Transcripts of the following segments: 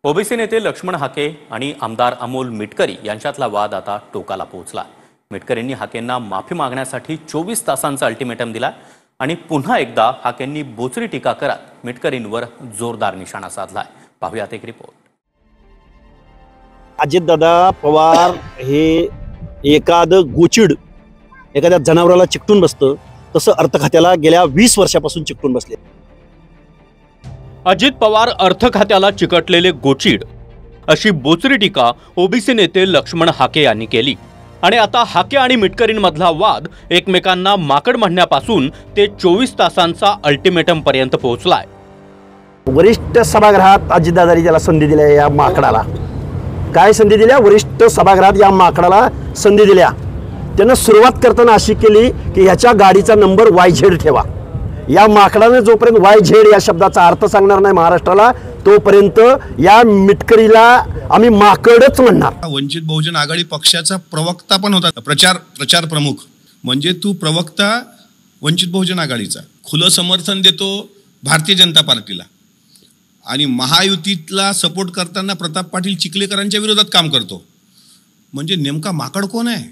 OBC नेते लक्ष्मण हाके आणि आमदार अमोल मिटकरी यांच्यातला वाद आता टोकाला पोहोचला। मिटकरींनी हाकेंना माफी मागण्यासाठी 24 तासांचा अल्टिमेटम दिला आणि पुन्हा एकदा हाकेंनी बोचरी टीका करत मिटकरींवर जोरदार निशाणा साधलाय। पाहूयात एक रिपोर्ट। अजितदादा पवार हे एखादं गोचिड एखाद्या जनावराला चिकटून बसतं तसं अर्थ खात्याला गेल्या 20 वर्षापासून चिकटून बसले। अजित पवार अर्थ खात्याला चिकटलेले गोचिड अशी बोचरी टीका ओबीसी नेते लक्ष्मण हाके यांनी केली आणि आता हाके आणि मिटकरींमधला वाद एकमेकांना माकड म्हणण्यापासून ते 24 तासांचा अल्टिमेटम पर्यंत पोहोचलाय। वरिष्ठ सभागृहात अजितदादांनी त्याला संधी दिल्या। या माकडाला काय संधी दिल्या? वरिष्ठ सभागृहात या माकडाला संधी दिल्या। त्यानं सुरुवात करताना अशी केली की ह्याच्या गाडीचा नंबर YZ ठेवा। या माकडाने जोपर्यंत YZ या शब्दाचा अर्थ सांगणार नाही महाराष्ट्राला तोपर्यंत या मिटकरीला आम्ही माकडच म्हणणार। वंचित बहुजन आघाडी पक्षाचा प्रवक्ता पण होता, प्रचार प्रमुख म्हणजे तू प्रवक्ता वंचित बहुजन आघाडीचा, खुलं समर्थन देतो भारतीय जनता पार्टीला आणि महायुतीला सपोर्ट करताना प्रताप पाटील चिखलेकरांच्या विरोधात काम करतो, म्हणजे नेमका माकड कोण आहे?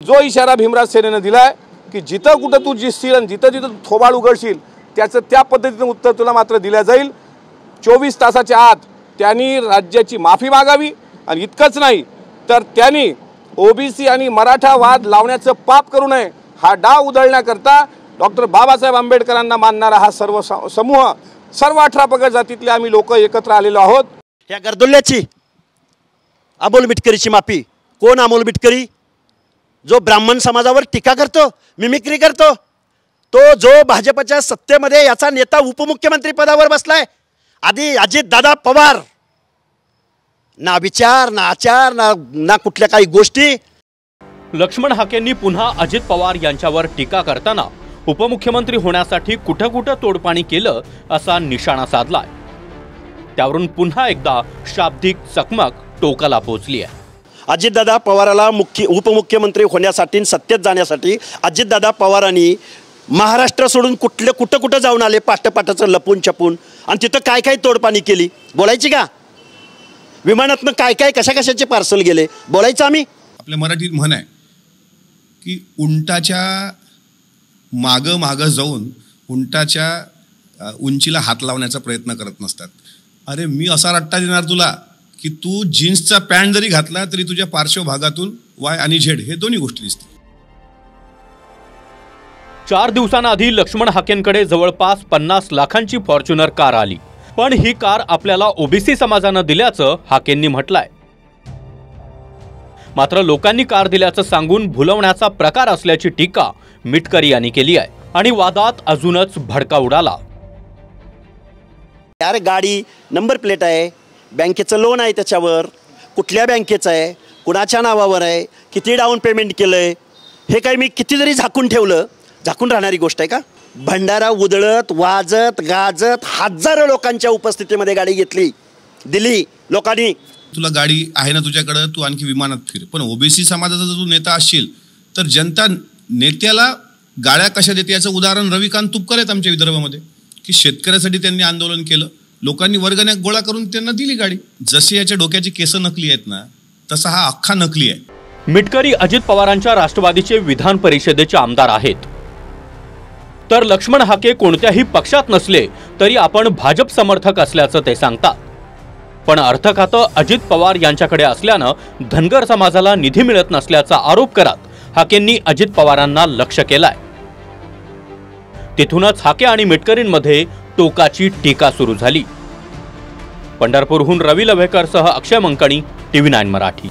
जो इशारा भीमराज सेनेने दिलाय की जिथं कुठं तू जिसशील आणि जिथं जिथं थोबाड उघडशील त्याचं त्या पद्धतीने उत्तर तुला मात्र दिलं जाईल। 24 तासाच्या आत त्यांनी राज्याची माफी मागावी आणि इतकंच नाही तर त्यांनी ओबीसी आणि मराठा वाद लावण्याचं पाप करू नये। हा डाव उधळण्याकरता डॉक्टर बाबासाहेब आंबेडकरांना मानणारा हा सर्व समूह, सर्व 18 पगड जातीतले आम्ही लोक एकत्र आलेलो आहोत। या गर्दुल्ल्याची अमोल मिटकरीची माफी। कोण अमोल मिटकरी? जो ब्राह्मण समाजावर टीका करतो, मिमिक्री करतो, तो जो भाजपच्या सत्तेमध्ये याचा नेता उपमुख्यमंत्री पदावर बसलाय। आधी अजितदादा पवार ना विचार ना आचार ना कुठल्या काही गोष्टी। लक्ष्मण हाकेंनी पुन्हा अजित पवार यांच्यावर टीका करताना उपमुख्यमंत्री होण्यासाठी कुठं कुठं तोडपाणी केलं असा निशाणा साधलाय। त्यावरून पुन्हा एकदा शाब्दिक चकमक टोकाला पोहोचली आहे। अजितदादा पवाराला उपमुख्यमंत्री होण्यासाठी सत्तेत जाण्यासाठी अजितदादा पवारांनी महाराष्ट्र सोडून कुठं जाऊन आले, पाटाचं लपून छपून, आणि तिथं काय काय तोडपाणी केली बोलायची का? विमानातनं काय कशाचे पार्सल गेले बोलायचं आम्ही? आपल्या मराठीत म्हण आहे की उंटाच्या माग जाऊन उंटाच्या उंचीला हात लावण्याचा प्रयत्न करत नसतात। अरे मी असा रट्टा देणार तुला की तू जीन्सचा पॅन्ट जरी घातला तरी तुझ्या पार्श्व भागातून Y आणि Z हे दोन्ही गोष्टी दिसतील। 4 दिवसांआधी लक्ष्मण हाकेंकडे जवळपास 50 लाखांची फॉर्च्युनर कार आली, पण ही कार आपल्याला ओबीसी समाजानं दिल्याचं हाकेंनी म्हटलंय। मात्र लोकांनी कार दिल्याचं सांगून भुलवण्याचा प्रकार असल्याची टीका मिटकरी यांनी केली आहे आणि वादात अजूनच भडका उडाला। यार गाडी नंबर प्लेट आहे, बँकेचं लोन आहे, त्याच्यावर कुठल्या बँकेचं आहे, कुणाच्या नावावर आहे, किती डाऊन पेमेंट केलंय, हे काही मी किती जरी झाकून ठेवलं झाकून राहणारी गोष्ट आहे का? भंडारा उधळत वाजत गाजत हजारो लोकांच्या उपस्थितीमध्ये गाडी घेतली, दिली लोकांनी। तुला गाडी आहे ना तुझ्याकडे, तू आणखी विमानात फिर, पण ओबीसी समाजाचा जर तू नेता असशील तर जनता नेत्याला गाड्या कशा देते याचं उदाहरण रविकांत तुपकर आहेत आमच्या विदर्भामध्ये, की शेतकऱ्यासाठी त्यांनी आंदोलन केलं, लोकांनी वर्गण्या गोळा करून त्यांना दिली गाडी। जशी याच्या डोक्याची केस नकली आहेत ना तसा हा अख्खा नकली आहे। मिटकरी अजित पवारांच्या राष्ट्रवादीचे विधान परिषदेचे आमदार आहेत, तर लक्ष्मण हाके कोणत्याही पक्षात नसले तरी आपण भाजप समर्थक असल्याचं ते सांगतात। पण अर्थ खातं अजित पवार यांच्याकडे असल्यानं धनगर समाजाला निधी मिळत नसल्याचा आरोप करत हाकेंनी अजित पवारांना लक्ष्य केलाय। तिथूनच हाके आणि मिटकरींमध्ये टोकाची टीका सुरू झाली। पंढरपूरहून रवी लव्हेकरसह अक्षय मंकणी, TV9 मराठी।